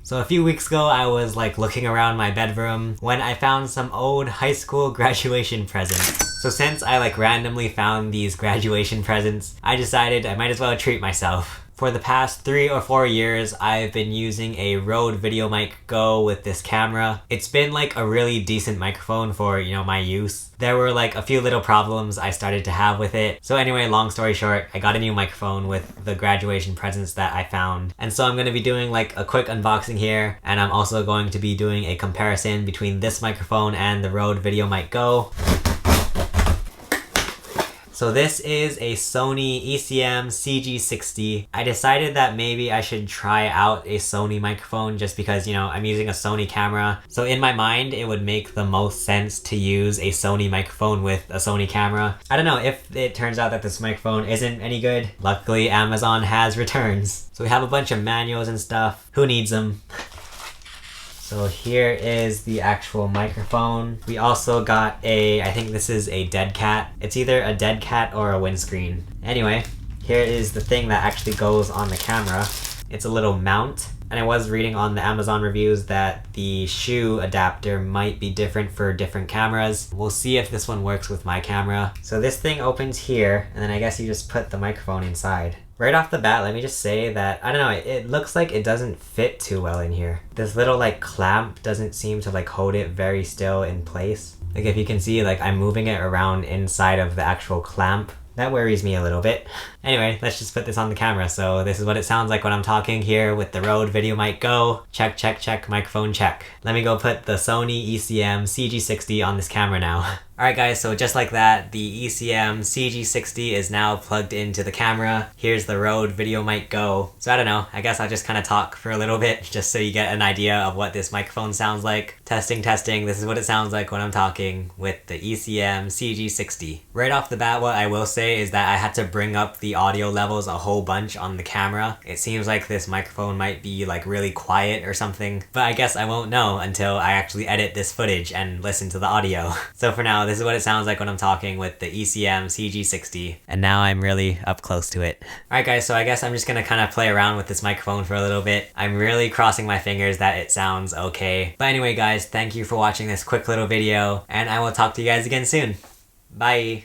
So a few weeks ago, I was like looking around my bedroom when I found some old high school graduation presents. So since I like randomly found these graduation presents, I decided I might as well treat myself. For the past 3 or 4 years, I've been using a Rode VideoMic Go with this camera. It's been like a really decent microphone for, my use. There were like a few little problems I started to have with it. So anyway, long story short, I got a new microphone with the graduation presents that I found. And so I'm going to be doing like a quick unboxing here, and I'm also going to be doing a comparison between this microphone and the Rode VideoMic Go. So this is a Sony ECM-CG60. I decided that maybe I should try out a Sony microphone just because, I'm using a Sony camera. So in my mind, it would make the most sense to use a Sony microphone with a Sony camera. I don't know if it turns out that this microphone isn't any good. Luckily, Amazon has returns. So we have a bunch of manuals and stuff. Who needs them? So here is the actual microphone. We also got I think this is a dead cat. It's either a dead cat or a windscreen. Anyway, here is the thing that actually goes on the camera. It's a little mount. And I was reading on the Amazon reviews that the shoe adapter might be different for different cameras. We'll see if this one works with my camera. So this thing opens here, and then I guess you just put the microphone inside. Right off the bat, let me just say that, I don't know, it looks like it doesn't fit too well in here. This little like clamp doesn't seem to like hold it very still in place. Like if you can see, like I'm moving it around inside of the actual clamp. That worries me a little bit. Anyway, let's just put this on the camera. So this is what it sounds like when I'm talking here with the Rode VideoMic Go. Check, check, check, microphone check. Let me go put the Sony ECM-CG60 on this camera now. Alright guys, so just like that, the ECM-CG60 is now plugged into the camera. Here's the Rode VideoMic Go. So I don't know, I guess I'll just kind of talk for a little bit just so you get an idea of what this microphone sounds like. Testing, testing, this is what it sounds like when I'm talking with the ECM-CG60. Right off the bat, what I will say is that I had to bring up the audio levels a whole bunch on the camera. It seems like this microphone might be like really quiet or something, but I guess I won't know until I actually edit this footage and listen to the audio. So for now, this is what it sounds like when I'm talking with the ECM-CG60. And now I'm really up close to it. Alright guys, so I guess I'm just gonna kind of play around with this microphone for a little bit. I'm really crossing my fingers that it sounds okay. But anyway guys, thank you for watching this quick little video, and I will talk to you guys again soon. Bye!